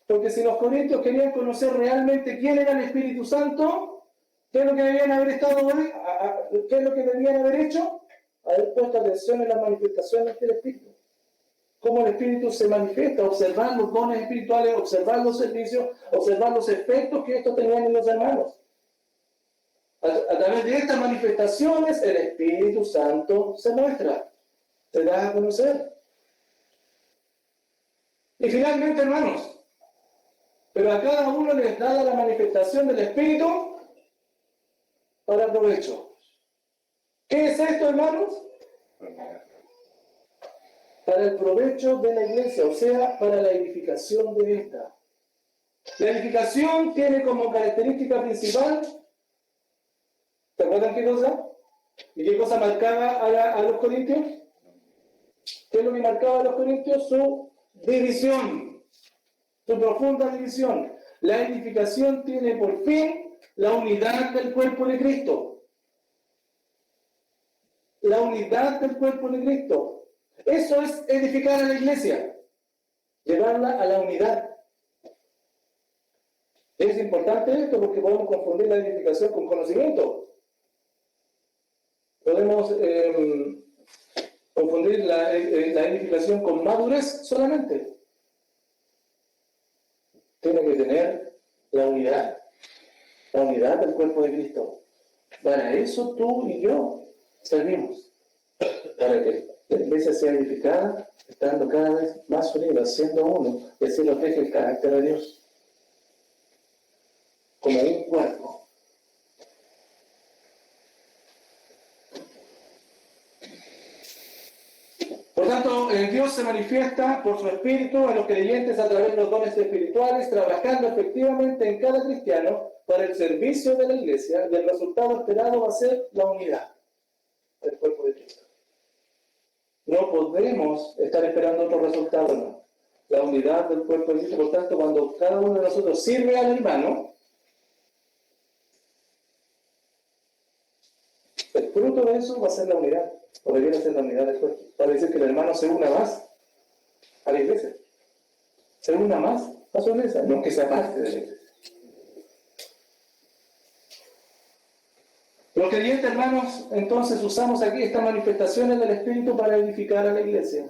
[SPEAKER 1] porque si los corintios querían conocer realmente quién era el Espíritu Santo, ¿qué es lo que debían haber qué es lo que debían haber hecho? Haber puesto atención en las manifestaciones del Espíritu. Cómo el Espíritu se manifiesta, observar los dones espirituales, observar los servicios, observar los efectos que estos tenían en los hermanos. A través de estas manifestaciones, el Espíritu Santo se muestra, se da a conocer. Y finalmente, hermanos, pero a cada uno les da la manifestación del Espíritu para provecho. ¿Qué es esto, hermanos? Para el provecho de la iglesia, o sea, para la edificación de esta. La edificación tiene como característica principal, ¿se acuerdan qué cosa? ¿Y qué cosa marcaba a los corintios? ¿Qué es lo que marcaba a los corintios? Su división, su profunda división. La edificación tiene por fin la unidad del cuerpo de Cristo. La unidad del cuerpo de Cristo. Eso es edificar a la iglesia, llevarla a la unidad. Es importante esto porque podemos confundir la edificación con conocimiento. Podemos confundir la edificación con madurez solamente. Tiene que tener la unidad del cuerpo de Cristo. Para eso tú y yo servimos, para que la iglesia sea edificada, estando cada vez más unida, siendo uno, y así refleja el carácter de Dios, como un cuerpo. Por tanto, Dios se manifiesta por su Espíritu a los creyentes a través de los dones espirituales, trabajando efectivamente en cada cristiano para el servicio de la iglesia, y el resultado esperado va a ser la unidad del cuerpo de Cristo. No podemos estar esperando otro resultado, no. La unidad del cuerpo de Cristo. Por tanto, cuando cada uno de nosotros sirve al hermano, el fruto de eso va a ser la unidad, o debería ser la unidad del cuerpo. Para decir que el hermano se una más a la iglesia, se una más a su iglesia, no que sea parte de la iglesia. Los creyentes, hermanos, entonces usamos aquí estas manifestaciones del Espíritu para edificar a la iglesia,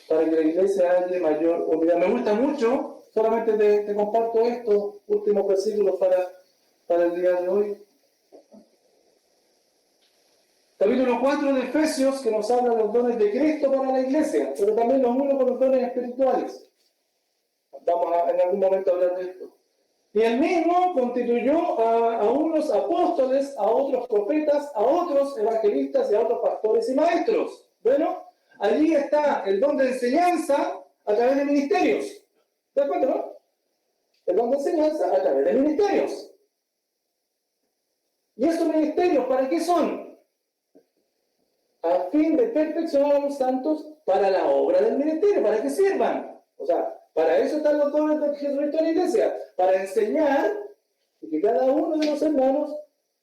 [SPEAKER 1] para que la iglesia haya mayor unidad. Me gusta mucho, solamente te comparto estos últimos versículos para el día de hoy. Capítulo 4 de Efesios, que nos habla de los dones de Cristo para la iglesia, pero también nos une con los dones espirituales. Vamos en algún momento a hablar de esto. Y él mismo constituyó a unos apóstoles, a otros profetas, a otros evangelistas y a otros pastores y maestros. Bueno, allí está el don de enseñanza a través de ministerios. ¿Te das cuenta, no? El don de enseñanza a través de ministerios. ¿Y esos ministerios para qué son? A fin de perfeccionar a los santos para la obra del ministerio, para que sirvan. O sea, para eso están los dones de Jesucristo en la iglesia, para enseñar y que cada uno de los hermanos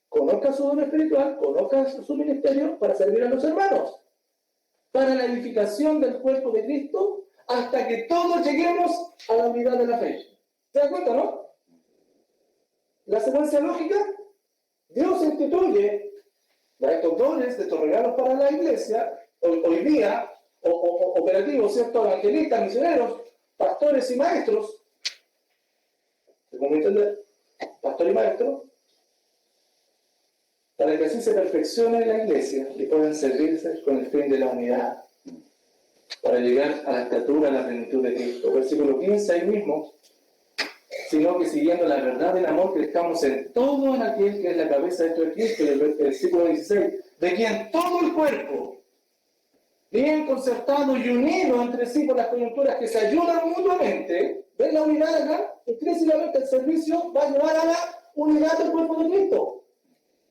[SPEAKER 1] conozca su don espiritual, conozca su ministerio para servir a los hermanos, para la edificación del cuerpo de Cristo, hasta que todos lleguemos a la unidad de la fe. ¿Se dan cuenta, no? La secuencia lógica, Dios instituye estos dones, estos regalos para la iglesia, hoy día, operativos, ¿cierto? Evangelistas, misioneros, pastores y maestros, ¿cómo entender? Pastor y maestro, para que así se perfeccione la iglesia y puedan servirse con el fin de la unidad, para llegar a la estatura, a la plenitud de Cristo. Versículo 15 ahí mismo, sino que siguiendo la verdad del amor crezcamos en todo en aquel que es la cabeza de todo Cristo. Y el versículo 16, de quien todo el cuerpo, bien concertado y unido entre sí por las coyunturas que se ayudan mutuamente, ¿ven la unidad acá? Intrínsecamente el servicio va a llevar a la unidad del cuerpo de Cristo.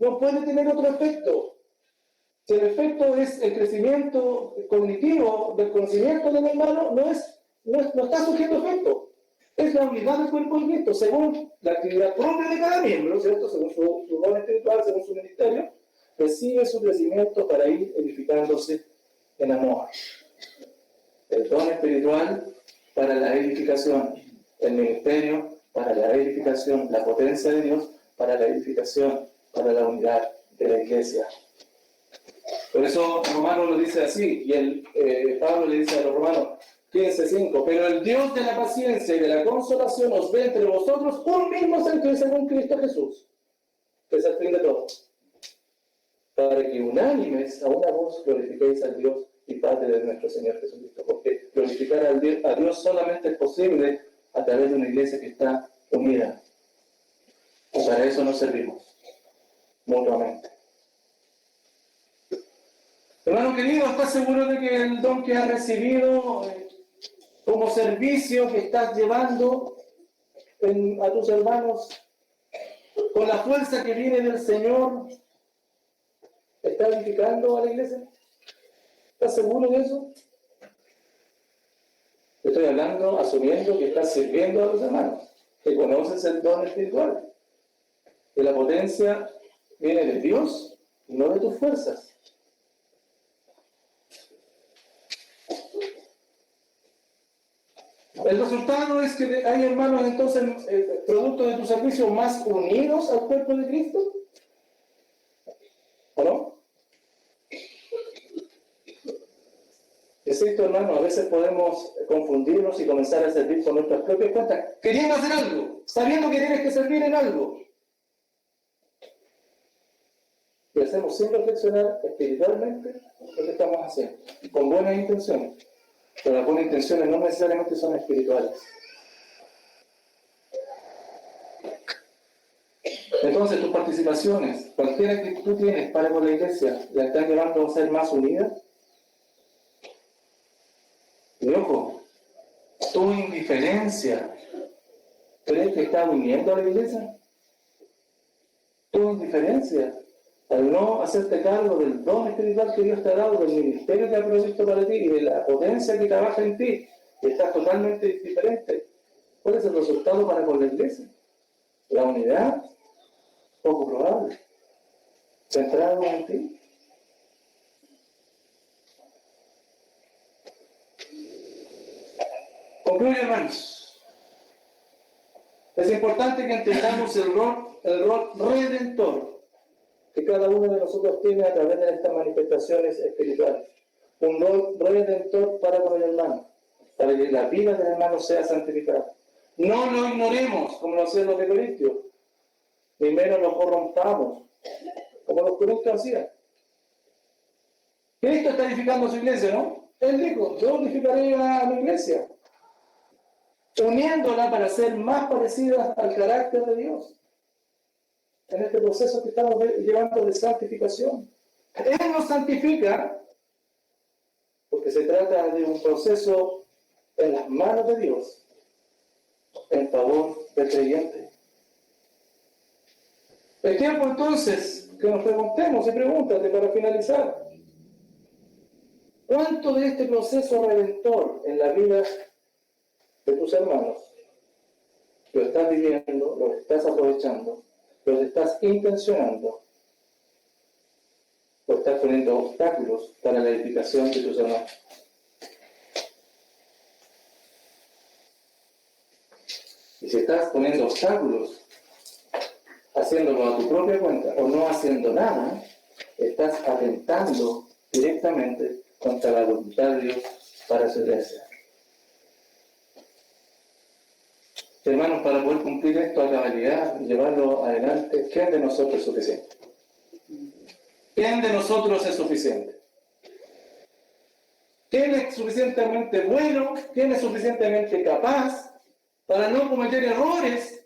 [SPEAKER 1] No puede tener otro efecto. Si el efecto es el crecimiento cognitivo del conocimiento del hermano, no está sujeto a efecto. Es la unidad del cuerpo de Cristo, según la actividad propia de cada miembro, ¿cierto? Según su don espiritual, según su ministerio, recibe su crecimiento para ir edificándose en amor. El don espiritual para la edificación, el ministerio para la edificación, la potencia de Dios para la edificación, para la unidad de la iglesia. Por eso Romanos lo dice así, y Pablo le dice a los Romanos 15:5, pero el Dios de la paciencia y de la consolación os dé entre vosotros un mismo sentir según Cristo Jesús, que es el fin de todo, para que unánimes a una voz glorifiquéis al Dios y Padre de nuestro Señor Jesucristo, porque glorificar a Dios solamente es posible a través de una iglesia que está unida, y para eso nos servimos mutuamente. Hermano querido, ¿estás seguro de que el don que has recibido como servicio que estás llevando a tus hermanos con la fuerza que viene del Señor está edificando a la iglesia? ¿Estás seguro de eso? Estoy hablando, asumiendo que estás sirviendo a los hermanos, que conoces el don espiritual, que la potencia viene de Dios y no de tus fuerzas. El resultado es que hay hermanos entonces, producto de tu servicio, más unidos al cuerpo de Cristo. ¿O no? Es cierto, hermano, a veces podemos confundirnos y comenzar a servir por nuestras propias cuentas, queriendo hacer algo, sabiendo que tienes que servir en algo. Y hacemos sin reflexionar espiritualmente lo que estamos haciendo, con buenas intenciones. Pero las buenas intenciones no necesariamente son espirituales. Entonces, tus participaciones, cualquiera que tú tienes para con la iglesia, ¿la están llevando a ser más unidas? Y ojo, tu indiferencia, ¿crees que está uniendo a la iglesia? Tu indiferencia, al no hacerte cargo del don espiritual que Dios te ha dado, del ministerio que ha provisto para ti y de la potencia que trabaja en ti, y estás totalmente indiferente. ¿Cuál es el resultado para con la iglesia? La unidad, poco probable, centrado en ti. Concluyo, hermanos. Es importante que entendamos el rol redentor que cada uno de nosotros tiene a través de estas manifestaciones espirituales. Un rol redentor para con el hermano, para que la vida del hermano sea santificada. No lo ignoremos, como lo hacían los de Corintios, ni menos lo corrompamos, como los corintios hacían. Cristo está edificando su iglesia, ¿no? Él dijo, yo edificaré a mi iglesia, uniéndola para ser más parecida al carácter de Dios. En este proceso que estamos llevando de santificación. Él nos santifica porque se trata de un proceso en las manos de Dios en favor del creyente. El tiempo entonces que nos preguntemos y pregúntate para finalizar, ¿cuánto de este proceso redentor en la vida de tus hermanos lo estás viviendo, lo estás aprovechando, lo estás intencionando o estás poniendo obstáculos para la edificación de tus hermanos? Y si estás poniendo obstáculos, haciéndolo a tu propia cuenta o no haciendo nada, estás atentando directamente contra la voluntad de Dios para su iglesia. Hermanos, para poder cumplir esto a cabalidad y llevarlo adelante, ¿quién de nosotros es suficiente? ¿Quién de nosotros es suficiente? ¿Quién es suficientemente bueno? ¿Quién es suficientemente capaz para no cometer errores?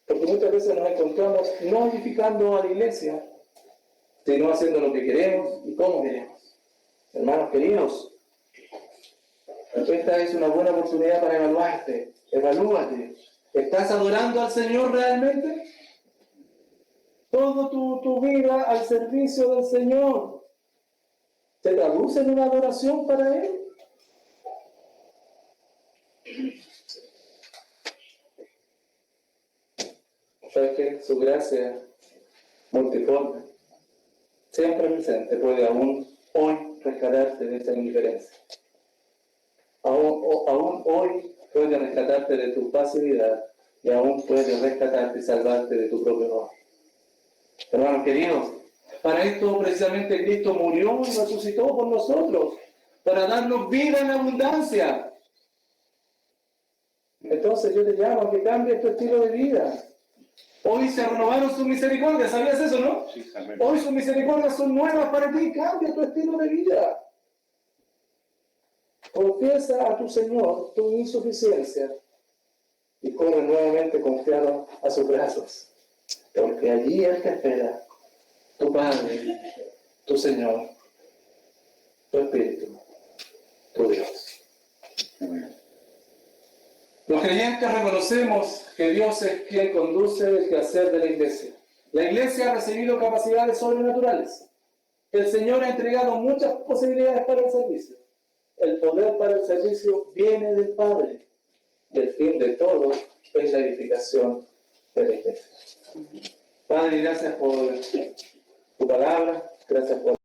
[SPEAKER 1] Porque muchas veces nos encontramos no edificando a la iglesia, sino haciendo lo que queremos y cómo queremos. Hermanos queridos, esta es una buena oportunidad para evaluarte. Evalúate. ¿Estás adorando al Señor realmente? Toda tu vida al servicio del Señor se traduce en una adoración para Él. ¿Sabes qué? Su gracia multiforme, siempre presente, puede aún hoy rescatarte de esa indiferencia. Aún hoy puede rescatarte de tu pasividad y aún puede rescatarte y salvarte de tu propio error. Hermanos queridos, para esto precisamente Cristo murió y resucitó por nosotros, para darnos vida en abundancia. Entonces yo te llamo a que cambies tu estilo de vida. Hoy se renovaron sus misericordias, ¿sabías eso, no?
[SPEAKER 2] Sí, amén.
[SPEAKER 1] Hoy sus misericordias son nuevas para ti, cambia tu estilo de vida. Confiesa a tu Señor tu insuficiencia y corre nuevamente confiado a sus brazos, porque allí Él te espera, tu Padre, tu Señor, tu Espíritu, tu Dios.
[SPEAKER 2] Amén.
[SPEAKER 1] Los creyentes reconocemos que Dios es quien conduce el quehacer de la iglesia. La iglesia ha recibido capacidades sobrenaturales. El Señor ha entregado muchas posibilidades para el servicio. El poder para el servicio viene del Padre. Y el fin de todo es la edificación de la iglesia. Padre, gracias por tu palabra. Gracias por